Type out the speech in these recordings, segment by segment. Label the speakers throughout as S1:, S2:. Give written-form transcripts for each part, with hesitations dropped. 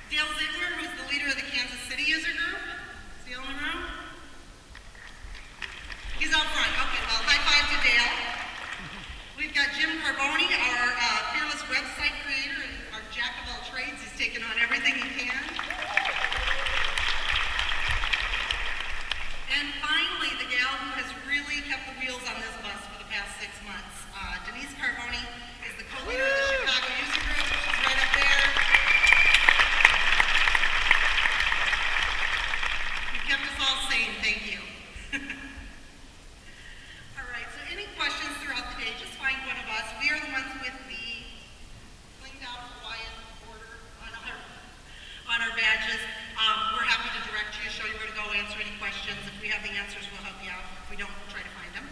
S1: Dale Ziegler, who's the leader of the Kansas City User Group. Is he in the room? He's out front. Okay, well, high five to Dale. We've got Jim Carboni, our fearless website creator and our jack of all trades. He's taken on everything he can. And finally, the gal who has really kept the wheels on this bus for the past 6 months. Denise Carboni is the co-leader of the Chicago User Groups. She's right up there. You kept us all sane, thank you. All right, so any questions throughout the day, just find one of us. We are the ones with the flinged out Hawaiian border on our badges. We're happy to direct you, show you where to go, answer any questions. If we have the answers, we'll help you out. If we don't, we'll try to find them.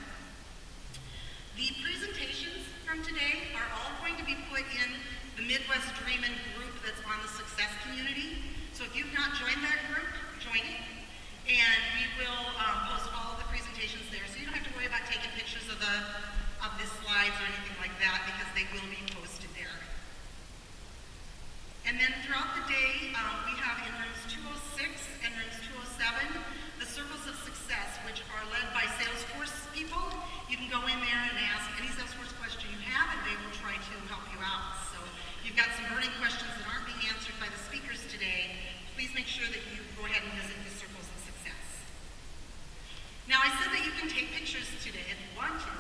S1: The presentations from today are all going to be put in the MidWest Dreamin group that's on the Success community. So if you've not joined that group, join it. And we will post all of the presentations there. So you don't have to worry about taking pictures of the slides or anything like that, because they will be posted there. And then throughout the day, we have in rooms 206 and rooms 207, the circles of success, which are led by Salesforce people. You can go in there and ask any Salesforce question you have, and they will try to help you out. So if you've got some burning questions that aren't being answered by the speakers today, please make sure that you go ahead and visit the circles of success. Now, I said that you can take pictures today if you want to.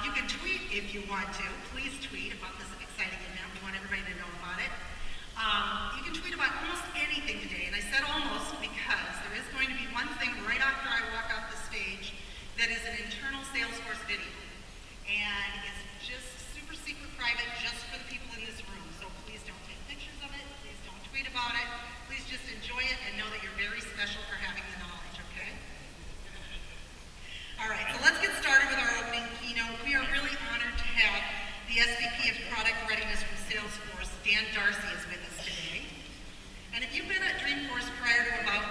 S1: You can tweet if you want to. Please tweet about this exciting event. We want everybody to know about it. You can tweet about almost anything today, and I said almost because there is going to be one thing right after I walk off the stage that is an internal Salesforce video. And it's just super secret private just for the people in this room. So please don't take pictures of it. Please don't tweet about it. Please just enjoy it and know that you're very special for having the knowledge, okay? All right, so let's get started with our opening keynote. We are really honored to have the SVP of Product Readiness from Salesforce, Darcy, is with us today. And if you've been at Dreamforce prior to about,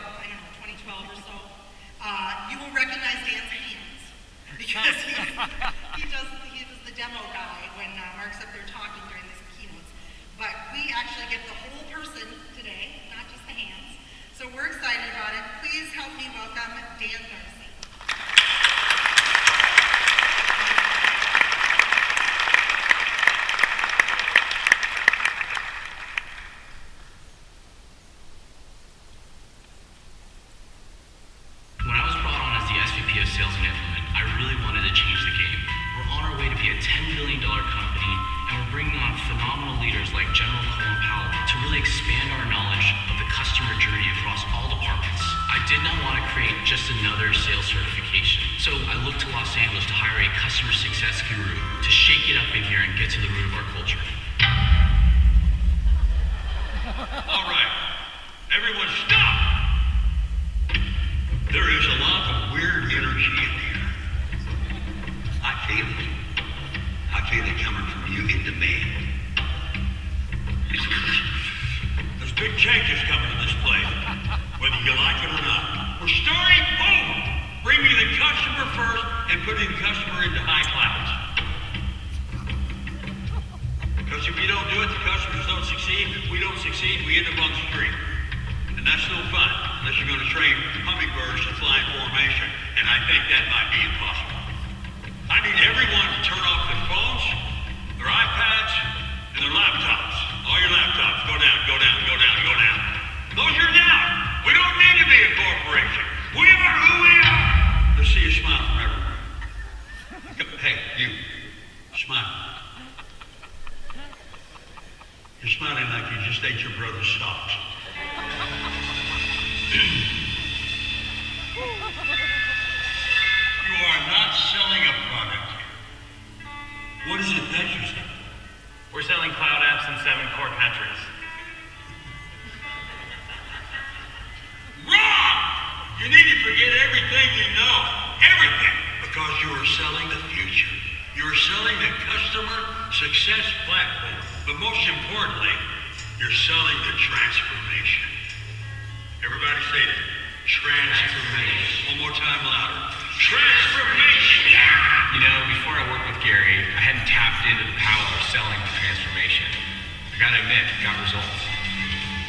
S1: 2012 or so, you will recognize Dan's hands, because he was the demo guy when Mark's up there talking during these keynotes. But we actually get the whole person today, not just the hands. So we're excited about it. Please help me welcome Dan Darcy.
S2: Sales enablement, I really wanted to change the game. We're on our way to be a $10 billion company, and we're bringing on phenomenal leaders like General Colin Powell to really expand our knowledge of the customer journey across all departments. I did not want to create just another sales certification, so I looked to Los Angeles to hire a customer success guru to shake it up in here and get to the root of our culture.
S3: All right, everyone stop! There is a lot of weird energy in here. I feel it. I feel it coming from you in demand. There's big changes coming to this place, whether you like it or not. We're starting over, bringing the customer first and putting the customer into high clouds. Because if you don't do it, the customers don't succeed. We don't succeed, we end up on the street. And that's no fun, unless you're going to train hummingbirds to fly in formation, and I think that might be impossible. I need everyone to turn off their phones, their iPads, and their laptops. All your laptops, go down, go down, go down, go down. Those are down. We don't need to be a corporation. We are who we are. Let's see you smile from everywhere. Hey, you, smile. You're smiling like you just ate your brother's socks. You are not selling a product. What is it that you sell?
S4: We're selling cloud apps in 7 core countries.
S3: Wrong! You need to forget everything you know. Everything. Because you are selling the future. You are selling the customer success platform. But most importantly, you're selling the transformation. Everybody say that. Transformation. One more time louder. Transformation.
S4: You know, before I worked with Gary, I hadn't tapped into the power of selling the transformation. I gotta admit, it got results.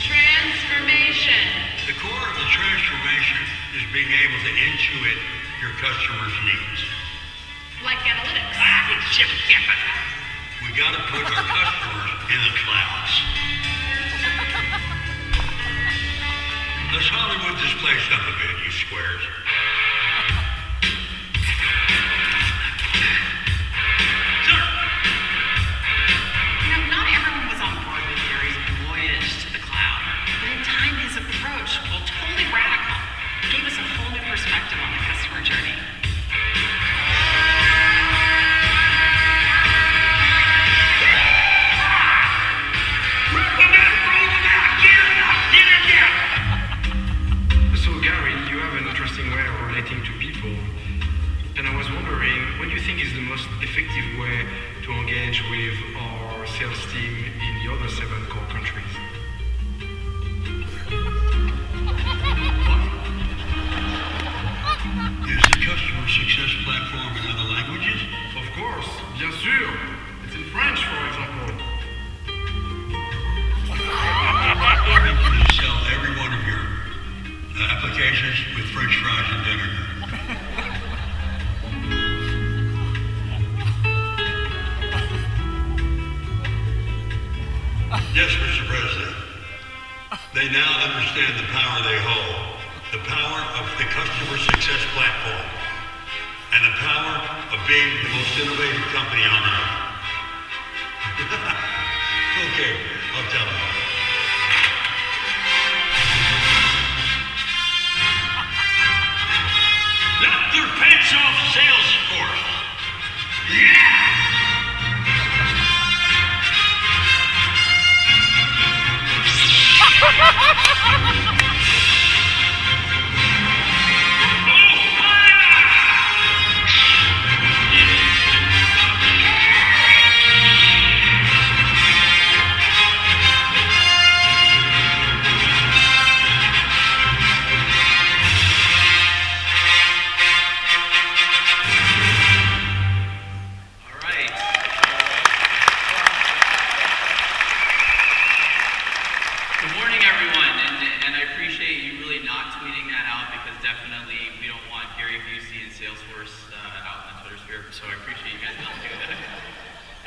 S1: Transformation.
S3: The core of the transformation is being able to intuit your customers' needs.
S1: Like analytics.
S3: We got to put our customers in the clouds. Let's Hollywood this place up a bit, you squares. Sir!
S5: You know, not everyone was on board with Gary's voyage to the cloud, but in time his approach, well, totally radical, gave us a whole new perspective on the customer journey.
S6: So Gary, you have an interesting way of relating to people, and I was wondering, what do you think is the most effective way to engage with our sales team in the other 7 core countries?
S3: Is the customer success platform in other languages?
S6: Of course, bien sûr. It's in French, for example.
S3: I think you should sell every one of your applications with French fries and vinegar. Yes, Mr. President. They now understand the power they hold, the power of the customer success platform, and the power of being the most innovative company on earth. Okay, I'll tell them. Knock their pants off, Salesforce! Yeah!
S2: So I appreciate you guys helping do that.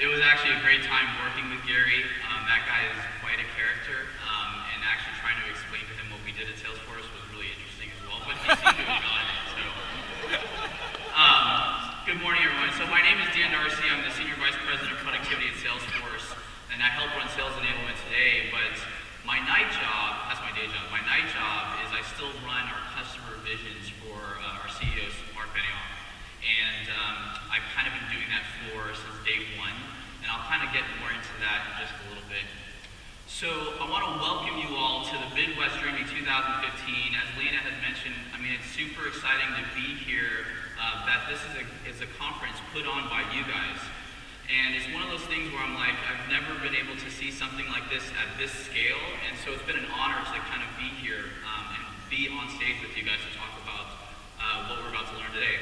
S2: It was actually a great time working with Gary. That guy is quite a character, and actually trying to explain to him what we did at Salesforce was really interesting as well, but he seemed to have gotten it. So, good morning, everyone. So my name is Darcy. I'm the Senior Vice President of Productivity at Salesforce, and I help run sales enablement today, but my night job, that's my day job, my night job is I still run our customer visions for our CEO, Mark Benioff. And I've kind of been doing that since day one, and I'll kind of get more into that in just a little bit. So I want to welcome you all to the MidWest Dreamin 2015. As Lena had mentioned, I mean, it's super exciting to be here, that this is a conference put on by you guys. And it's one of those things where I'm like, I've never been able to see something like this at this scale, and so it's been an honor to kind of be here and be on stage with you guys to talk about what we're about to learn today.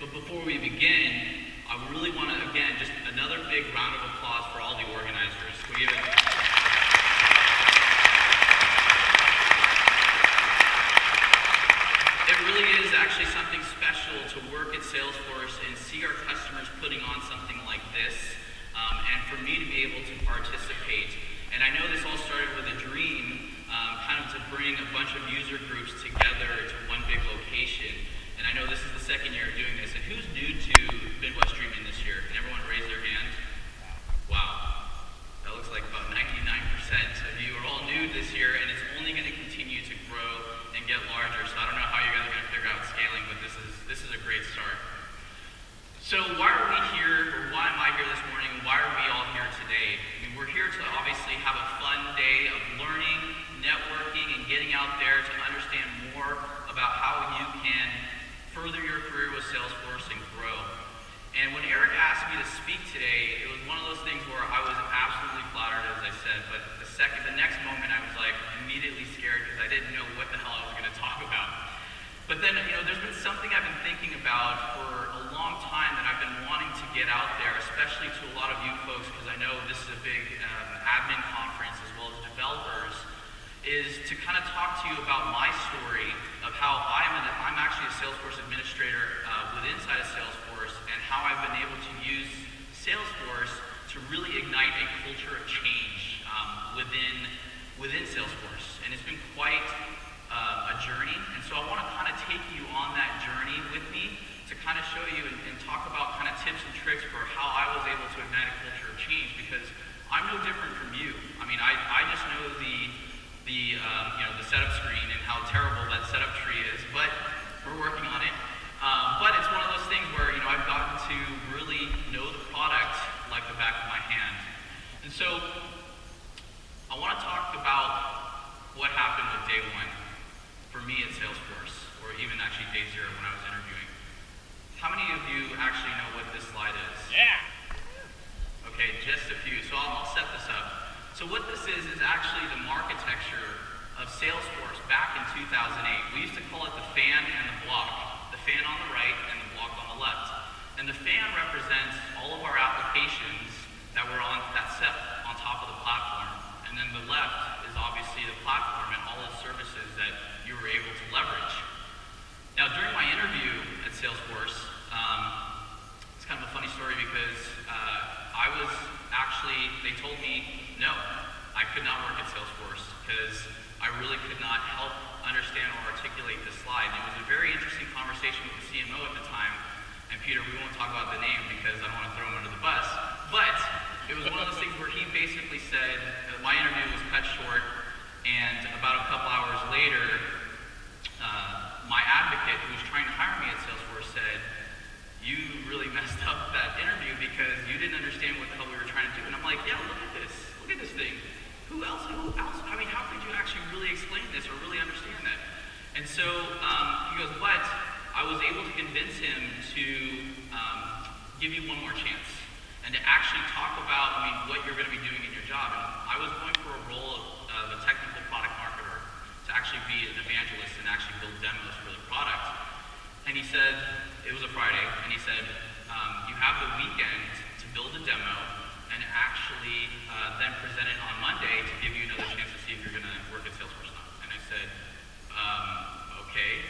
S2: But before we begin, I really want to, again, just another big round of applause for all the organizers. Can we give it? It really is actually something special to work at Salesforce and see our customers putting on something like this, and for me to be able to participate. And I know this all started with a dream, kind of to bring a bunch of user groups together to one big location. And I know this is the second year of doing this. And who's new to MidWest Dreamin this year? Can everyone raise their hand? Wow. That looks like about 99% of you are all new this year, and it's only going to continue to grow and get larger. So I don't know how you guys are going to figure out scaling, but this is a great start. So why are we here, or why am I here this morning? Why are we all here today? I mean, we're here to obviously have a fun day of learning, networking, and getting out there to understand more about how you can further your career with Salesforce and grow. And when Eric asked me to speak today, it was one of those things where I was absolutely flattered, as I said, but the next moment I was like immediately scared because I didn't know what the hell I was going to talk about. But then, there's been something I've been thinking about for a long time that I've been wanting to get out there, especially to a lot of you folks, because I know this is a big admin conference as well as developers, is to kind of talk to you about my story of how I'm actually a Salesforce administrator inside of Salesforce, and how I've been able to use Salesforce to really ignite a culture of change within Salesforce. And it's been quite a journey, and so I want to kind of take you on that journey with me to kind of show you and talk about kind of tips and tricks for how I was able to ignite a culture of change, because I'm no different from you. I mean, I just know the setup screen and how terrible that setup tree is, but we're working on it. But it's one of those things where, I've gotten to really know the product like the back of my hand. And so I want to talk about what happened with day one for me at Salesforce, or even actually day zero when I was interviewing. How many of you actually know what this slide is?
S4: Yeah.
S2: Okay, just a few. So I'll set this up. So what this is actually the architecture of Salesforce back in 2008. We used to call it the fan and the block. The fan on the right and the block on the left. And the fan represents all of our applications that set on top of the platform. And then the left is obviously the platform and all the services that you were able to leverage. Now, during my interview at Salesforce, it's kind of a funny story because they told me, no, I could not work at Salesforce because I really could not help understand or articulate this slide. And it was a very interesting conversation with the CMO at the time. And Peter, we won't talk about the name because I don't want to throw him under the bus. But it was one of those things where he basically said, my interview was cut short, and about a couple hours later, my advocate who was trying to hire me at Salesforce said, you really messed up that interview because you didn't understand what the hell we were trying to do. And I'm like, yeah, look at this thing. Who else? I mean, how could you actually really explain this or really understand that? And so he goes, but I was able to convince him to give you one more chance and to actually talk about, what you're going to be doing in your job. And I was going for a role of a technical product marketer to actually be an evangelist and actually build demos for the product. And he said, it was a Friday, and he said, you have the weekend to build a demo and actually then present it on Monday to give you another chance to see if you're going to work at Salesforce or not. And I said, okay,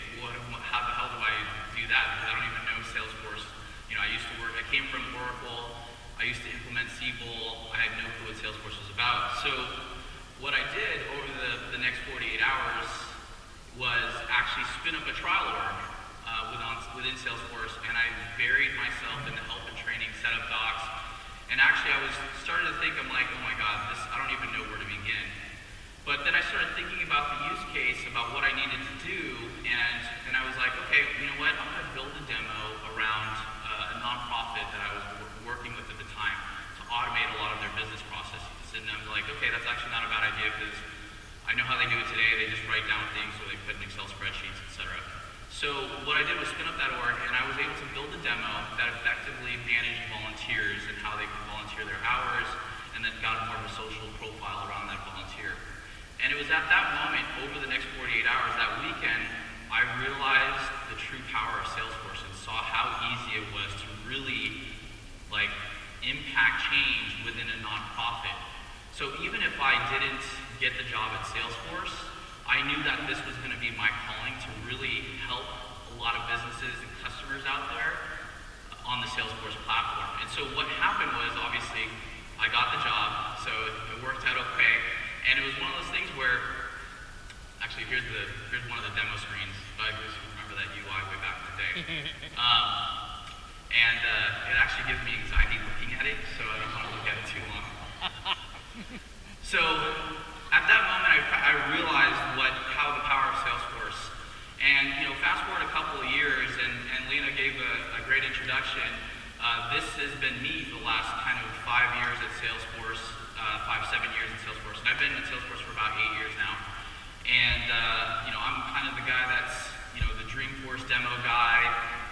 S2: how the hell do I do that? Because I don't even know Salesforce. I came from Oracle, I used to implement Siebel, I had no clue what Salesforce was about. So what I did over the next 48 hours was actually spin up a trial org within Salesforce, and I buried myself in the help and training setup docs. And actually I was starting to think, I'm like, oh my God, I don't even know where to begin. But then I started thinking about the use case, about what I needed to do, and I was like, okay, you know what, I'm going to build a demo around a nonprofit that I was working with at the time to automate a lot of their business processes. And I was like, okay, that's actually not a bad idea because I know how they do it today. They just write down things or they put in Excel spreadsheets, etc. So what I did was spin up that org, and I was able to build a demo that effectively managed volunteers and how they could volunteer their hours, and then got more of a social profile around that volunteer. And it was at that moment, over the next 48 hours, that weekend, I realized the true power of Salesforce and saw how easy it was to really impact change within a nonprofit. So even if I didn't get the job at Salesforce, I knew that this was going to be my calling to really help a lot of businesses and customers out there on the Salesforce platform. And so what happened was, obviously, I got the job, so it worked out okay. And it was one of those things where, actually, here's one of the demo screens. I just remember that UI way back in the day. And it actually gives me anxiety looking at it, so I don't want to look at it too long. So at that moment, I realized how the power of Salesforce. And fast forward a couple of years, and Lena gave a great introduction. This has been me for the last kind of 5 years at Salesforce, 7 years at Salesforce. And I've been at Salesforce for about 8 years now. And I'm kind of the guy that's the Dreamforce demo guy.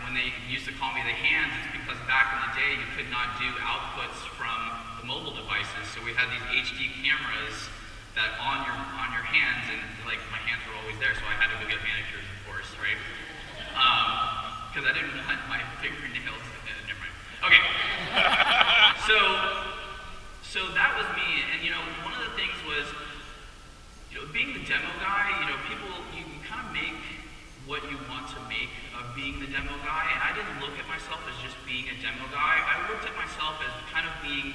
S2: When they used to call me the hands, it's because back in the day you could not do outputs from the mobile devices. So we had these HD cameras that on your hands, and my hands were always there, so I had to go get manicures, of course, right? Because I didn't want my fingernails. Never mind. Okay. So that was me, and one of the things was, being the demo guy, people, you can kind of make what you want to make of being the demo guy, and I didn't look at myself as just being a demo guy. I looked at myself as kind of being,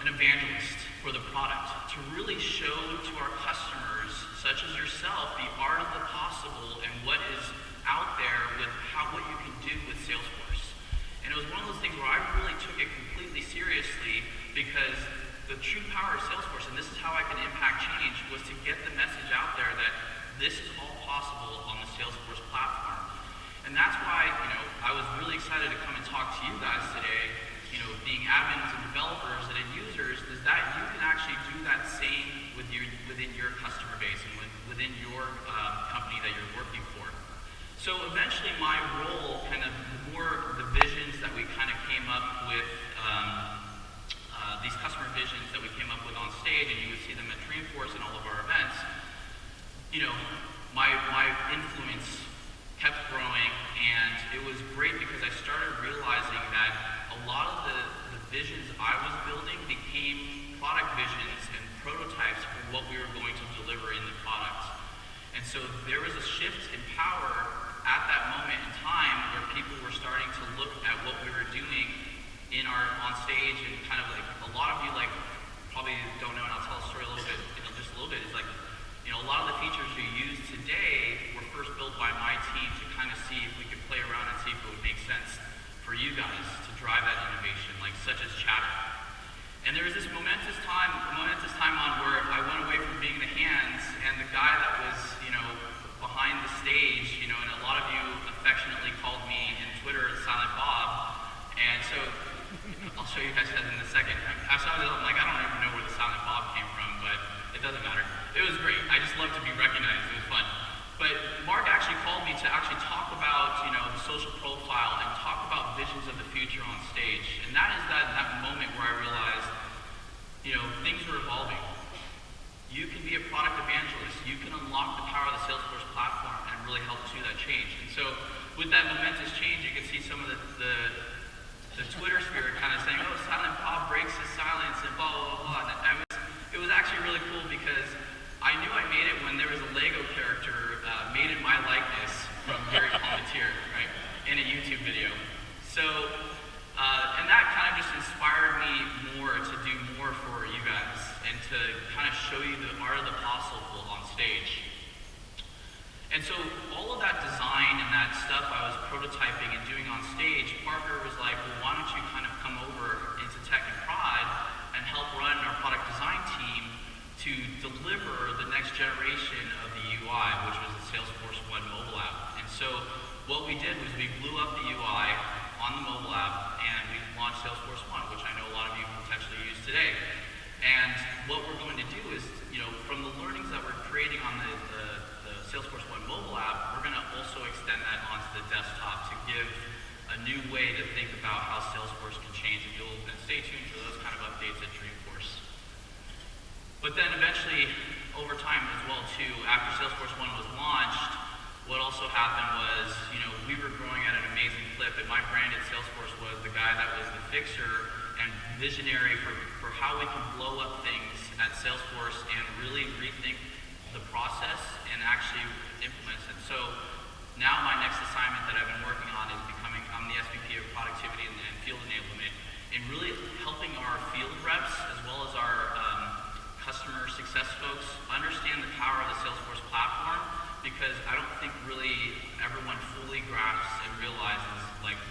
S2: an evangelist for the product, to really show to our customers, such as yourself, the art of the possible and what is out there with what you can do with Salesforce. And it was one of those things where I really took it completely seriously, because the true power of Salesforce, and this is how I can impact change, was to get the message out there that this is all possible on the Salesforce platform. And that's why, I was really excited to come and talk to you guys today, being admins and developers and end users, is that you can actually do that same within your customer base and within your company that you're working for. So eventually my role, kind of the visions that we kind of came up with, these customer visions that we came up with on stage, and you would see them at Dreamforce and all of our events, my influence kept growing, and it was great because I started realizing that a lot of the visions I was building became product visions and prototypes for what we were going to deliver in the product. And so there was a shift in power at that moment in time where people were starting to look at what we were doing on stage, and kind of like a lot of you probably don't know, and I'll tell a story a little bit, just a little bit. It's like, a lot of the features you use today were first built by my team to kind of see if we could play around and see if it would make sense for you guys to drive that innovation, such as Chatter. And there was this momentous time on where I went away from being the hands, and the guy that was, behind the stage, and a lot of you affectionately called me in Twitter Silent Bob. And so I'll show you guys that in a second. I'm like, I don't even know where the Silent Bob came from, but it doesn't matter. It was great. I just love to be recognized. It was fun. But Mark actually called me to actually talk about, the social profile and talk about visions of the future on stage. And that is that moment where I realized, things are evolving. You can be a product evangelist. You can unlock the power of the Salesforce platform and really help to that change. And so with that momentous change, you can see some of the Twitter sphere kind of saying, oh, Silent Bob breaks his silence and blah, blah, blah. And it was actually really cool because I knew I made it when there was a Lego character made in my likeness from Gary Palmetier, right, in a YouTube video. So, and that kind of just inspired me more to do more for you guys and to kind of show you the art of the possible on stage. And so all of that design and that stuff I was prototyping and doing on stage, Parker was like, well, why don't you kind of come over into Tech and Prod and help run our product design team to deliver the next generation of the UI, which was the Salesforce1 Mobile App. And so what we did was we blew up the UI on the mobile app, and we launched Salesforce1, which I know a lot of you potentially use today. And what we're going to do is, from the learnings that we're creating on the Salesforce1 Mobile App, we're going to also extend that onto the desktop to give a new way to think about how Salesforce can change. And you'll stay tuned for those kind of updates at Dreamforce. But then eventually, over time as well too, after Salesforce1 was launched, what also happened was, we were growing at an amazing clip, and my brand at Salesforce was the guy that was the fixer and visionary for how we can blow up things at Salesforce and really rethink the process and actually implement it. So now my next assignment that I've been working on is I'm the SVP of Productivity and Field Enablement, and really helping our field reps as well as our customer success folks understand the power of the Salesforce platform, because I don't think really everyone fully grasps and realizes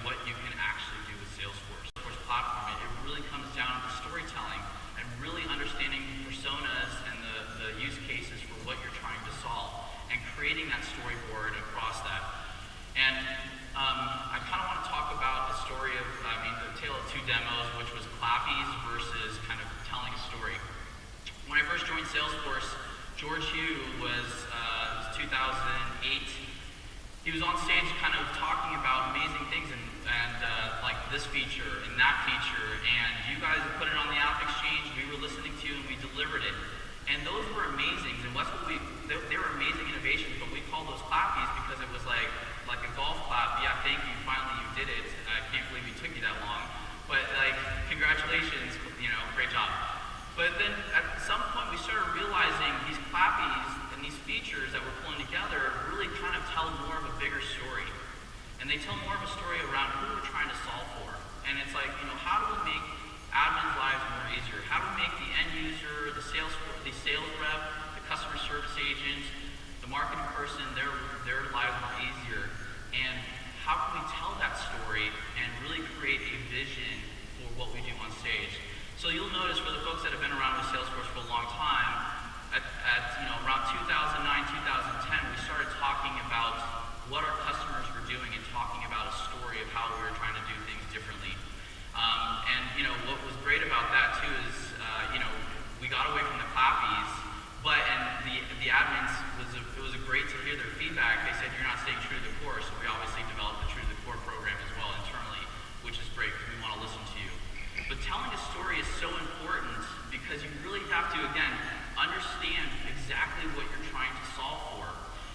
S2: what you can actually do with Salesforce. Salesforce platform, it really comes down to storytelling and really understanding personas and the use cases for what you're trying to solve and creating that storyboard across that. And I kind of want to talk about the story of, the tale of two demos, which was clappies versus kind of telling a story. When I first joined Salesforce, George Hugh was 2008. He was on stage kind of talking about amazing things and like this feature and that feature, and you guys put it on the App Exchange, we were listening to you and we delivered it. And those were amazing, and they were amazing innovations, but we called those clappies because it was like a golf clap. Yeah, thank you, finally you did it. I can't believe it took you that long. But congratulations, great job. But then at some point we started realizing these
S7: And they tell more of a story around who we're trying to solve for. And it's like, how do we make admins' lives more easier? How do we make the end user, the sales rep, the customer service agent, the marketing person, their lives more easier? And how can we tell that story and really create a vision for what we do on stage? So you'll notice for the folks that have been around with Salesforce for a long time, at around 2009, 2010, we started talking about what our customers were doing and talking about a story of how we were trying to do things differently. And what was great about that too is we got away from the clappies, and the admins it was great to hear their feedback. They said you're not staying true to the core, so we obviously developed the True to the Core program as well internally, which is great because we want to listen to you. But telling a story is so important because you really have to, again, understand exactly what you're trying to solve for.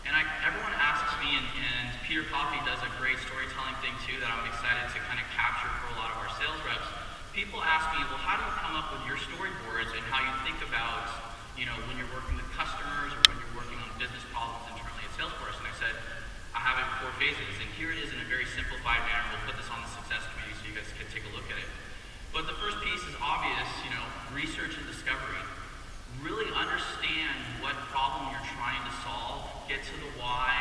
S7: And everyone asks me, and Peter Coffey does a great storytelling thing too that I'm excited to kind of capture for a lot of our sales reps. People ask me, well, how do you come up with your storyboards and how you think about, when you're working with customers or when you're working on business problems internally at Salesforce? And I said, I have it in 4 phases, and here it is in a very simplified manner. We'll put this on the success committee so you guys can take a look at it. But the first piece is obvious, research and discovery. Really understand what problem you're trying to solve, get to the why,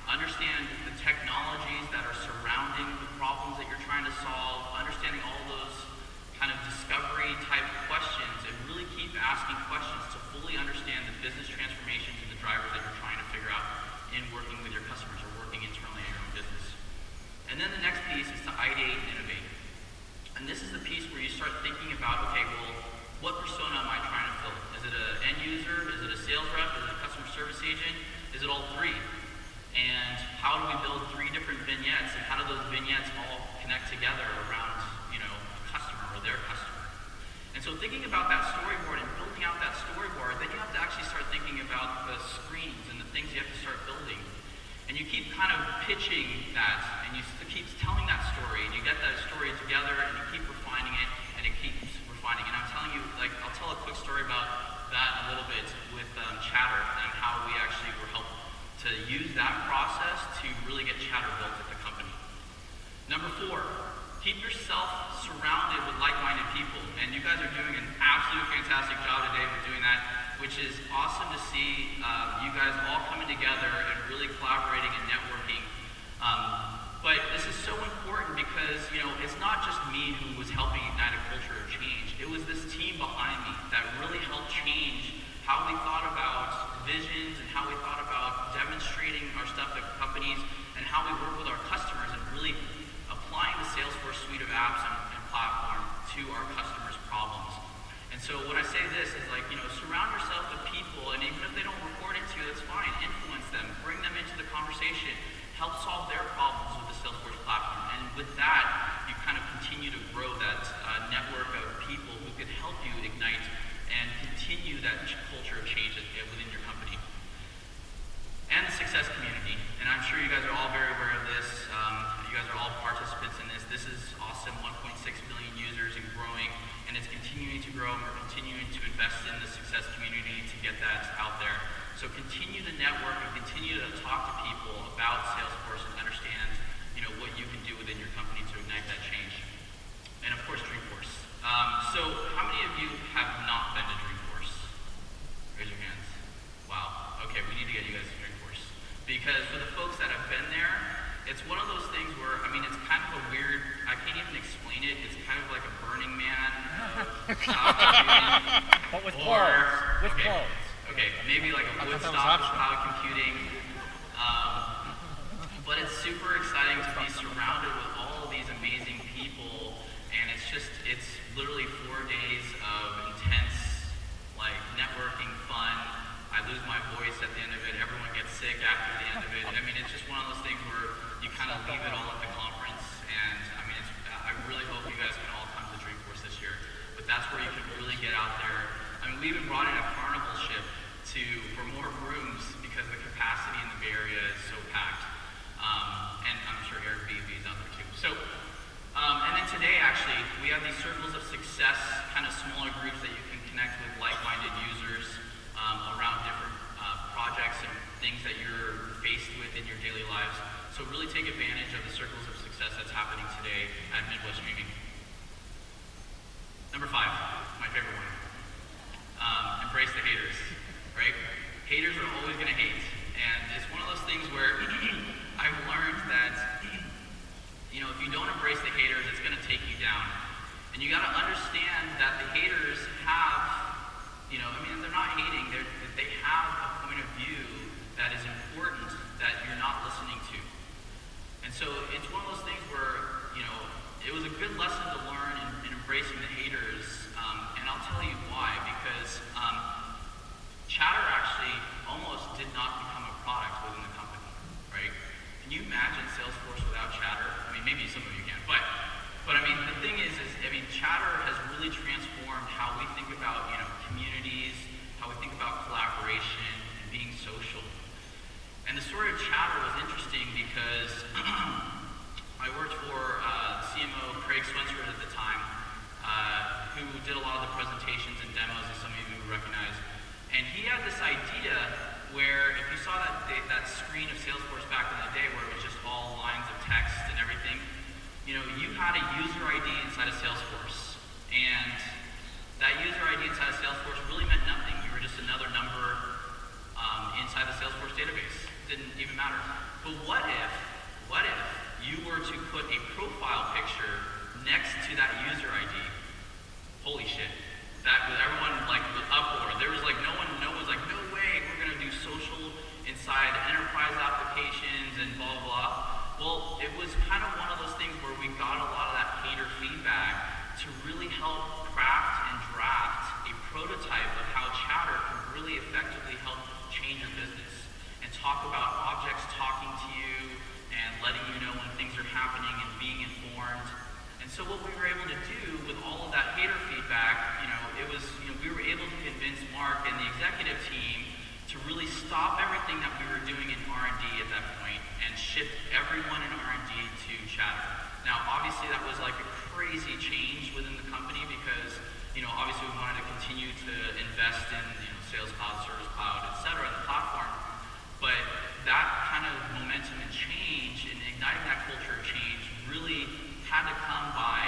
S7: understand the technologies that are surrounding the problems that you're trying to solve, understanding all those kind of discovery type questions, and really keep asking questions to fully understand the business transformations and the drivers that you're trying to figure out in working with your customers or working internally in your own business. And then the next piece is to ideate and innovate. And this is the piece where you start thinking about, okay, well, what persona am I trying to fill? Is it an end user? Is it a sales rep? Is it a customer service agent? Is it all 3? And how do we build 3 different vignettes? And how do those vignettes all connect together around, a customer or their customer? And so thinking about that storyboard and building out that storyboard, then you have to actually start thinking about the screens and the things you have to start building. And you keep kind of pitching that, and you keep telling that story, and you get that story together, and you keep refining it, and it keeps refining. And I'm telling you, I'll tell a quick story about that in a little bit with Chatter and how we actually were helped to use that process to really get Chatter built at the company. Number 4, keep yourself surrounded with like-minded people. And you guys are doing an absolute fantastic job today with doing that, which is awesome to see you guys all coming together and really collaborating and networking. But this is so important because, it's not just me who was helping ignite a culture of change. It was this team behind me that really helped change how we thought about visions and how we thought about demonstrating our stuff at companies and how we work with our customers and really applying the Salesforce suite of apps and platform to our customers' problems. And so when I say this, is surround yourself with people, and even if they don't report into you, that's fine. Influence them, bring them into the conversation, help solve their problems with the Salesforce platform. And with that, you kind of continue to grow that network of people who can help you ignite and continue that culture of change within your company. And the success community. And I'm sure you guys are all very aware of this. You guys are all participants in this. This is awesome, 1.6 million users and growing, and it's continuing to grow, and we're continuing to invest in the success community to get that out there. So continue to network and continue to talk to people about Salesforce and understand, what you can do within your company to ignite that change. And of course, Dreamforce. So how many of you have not been to Dreamforce? Raise your hands. Wow. Okay, we need to get you guys to Dreamforce. Because for the folks that have been there, it's one of those things where, it's kind of a weird, I can't even explain it. It's kind of like a Burning Man of cloud computing.
S4: But with clothes. With clothes.
S7: Okay, maybe like a Woodstock of cloud computing. But it's super exciting to be surrounded with all of these amazing people, and it's literally 4 days of intense, networking fun. I lose my voice at the end of it. Everyone gets sick after the end of it. It's just one of those things where you kind of leave it all at the conference, and I really hope you guys can all come to Dreamforce this year. But that's where you can really get out there. We even brought in a carnival ship for more rooms because the capacity in the Bay Area is so packed. And I'm sure Airbnb is out there too. So, and then today actually, we have these circles of success, kind of smaller groups that you can connect with like-minded users around different projects and things that you're faced with in your daily lives. So So really take advantage of the circles of success that's happening today at MidWest Dreamin. Number 5, my favorite one. Embrace the haters, right? Haters are always going to hate. And it's one of those things where I've learned that, you know, if you don't embrace the haters, it's going to take you down. And you got to understand that the haters have, you know, I mean, they're not hating, they have a point of view that is important that you're not listening to. And so it's one of those things where, you know, it was a good lesson to learn in embracing the haters, and I'll tell you why, because Chatter actually almost did not become a product within the company, right? Can you imagine Salesforce without Chatter? I mean, maybe some of you can, but I mean, the thing is, I mean, Chatter has really transformed how we think about, you know, communities, how we think about collaboration and being social. And the story of Chatter was interesting because I worked for CMO Craig Swenson at the time, who did a lot of the presentations and demos, as some of you recognize. And he had this idea where, if you saw that screen of Salesforce back in the day where it was just all lines of text and everything, you know, you had a user ID inside of Salesforce. And that user ID inside of Salesforce really meant nothing. You were just another number inside the Salesforce database. Didn't even matter. But what if you were to put a profile picture next to that user ID? Holy shit. That was everyone like was uproar. There was like no one's like, no way, we're gonna do social inside enterprise applications and blah blah blah. Well, it was kind of one of those things where we got a lot of that hater feedback to really help craft and draft a prototype of how Chatter can really effectively help change your business and talk about objects talking to you and letting you know when things are happening and being informed. And so what we were able to do with all of that hater feedback, you know, it was, you know, we were able to convince Mark and the executive team to really stop everything that we were doing in R&D at that point and shift everyone in R&D to Chatter. Now, obviously that was like a crazy change within the company because, you know, obviously we wanted to continue to invest in, you know, Sales Cloud, Service Cloud, et cetera, the platform. But that kind of momentum and change and igniting that culture of change really had to come by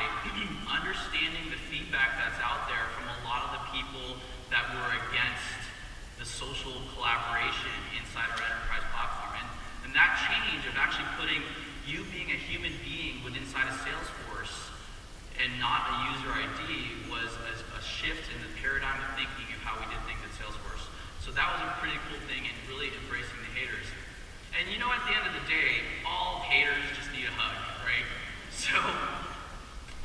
S7: understanding the feedback that's out there from a lot of the people that were against the social collaboration inside our enterprise platform. And that change of actually putting you being a human being within inside of Salesforce and not a user ID was a shift in the paradigm of thinking of how we did things at Salesforce. So that was a pretty cool thing and really embracing the haters. And you know, at the end of the day, all haters just need a hug, right? So,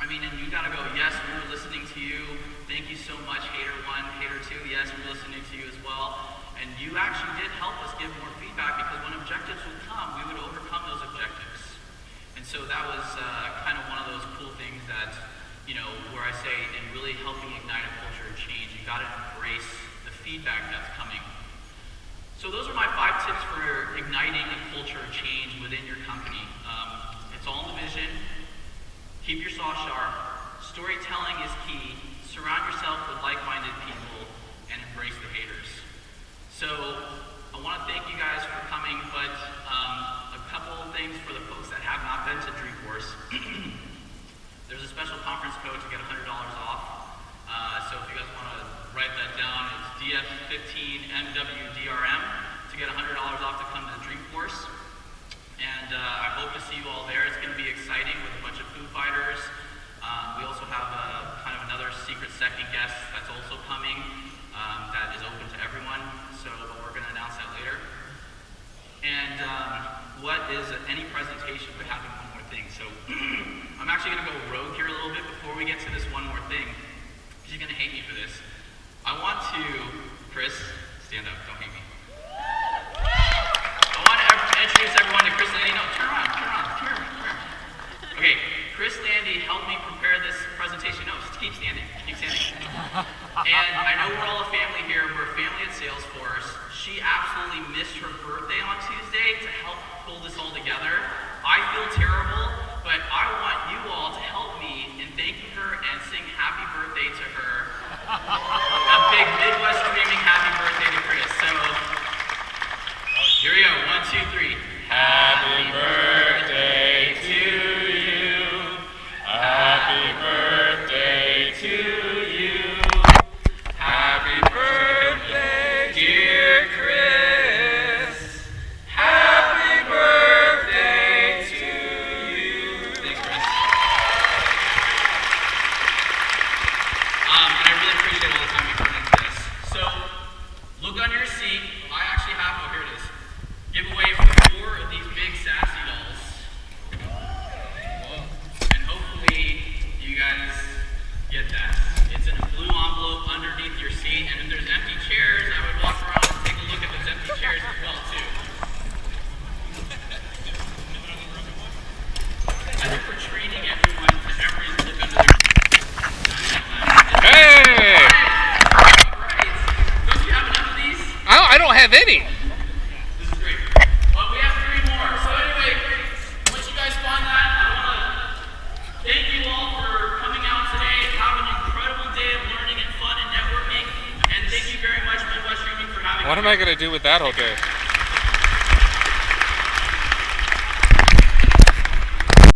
S7: I mean, and you gotta go, yes, we were listening to you. Thank you so much, hater 1, hater 2. Yes, we're listening to you as well. And you actually did help us give more feedback because when objectives would come, we would overcome those objectives. And so that was kind of one of those cool things that, you know, where I say in really helping ignite a culture of change, you gotta embrace the feedback that's coming. So those are my 5 tips for igniting a culture of change within your company. It's all in the vision. Keep your saw sharp. Storytelling is key. Surround yourself with like-minded people and embrace the haters. So I want to thank you guys for coming, but a couple of things for the folks that have not been to Dreamforce. There's a special conference code to get $100 off. So if you guys want to write that down, it's DF15MWDRM to get $100 off to come to Dreamforce. And I hope to see you all there. It's going to be exciting with a bunch of Foo Fighters. We also have kind of another secret second guest that's also coming that is open to everyone. So we're going to announce that later. And what is any presentation but having one more thing? So I'm actually going to go rogue here a little bit before we get to this one more thing. You're going to hate me for this. I want to, Chris, stand up, don't hate me. I want to introduce everyone to Chris Landy. No, turn around, come here. Okay, Chris Landy helped me prepare this presentation. No, just keep standing. And I know we're all a family here. We're a family at Salesforce. She absolutely missed her birthday on Tuesday to help pull this all together. I feel terrible, but I want you all to help me in thanking her and sing happy birthday to her. A big MidWest Dreamin happy birthday to Chris. So, here we go. 1, 2, 3. Happy birthday. I actually have, oh, here it is. Giveaway for 4 of these big sassy dolls. And hopefully you guys get that. It's in a blue envelope underneath your seat, and if there's empty chairs, I would walk around and take a look at those empty chairs as well, too. I think we're training everyone to every zip under their
S8: Hey!
S7: Alright. Don't you have enough of these?
S8: I don't have any.
S7: This is great. Well, we have 3 more. So anyway, once you guys find that, I want to thank you all for coming out today. Have an incredible day of learning and fun and networking. And thank you very much, MidWest Dreamin, for having me.
S8: What am I going to do with that all day?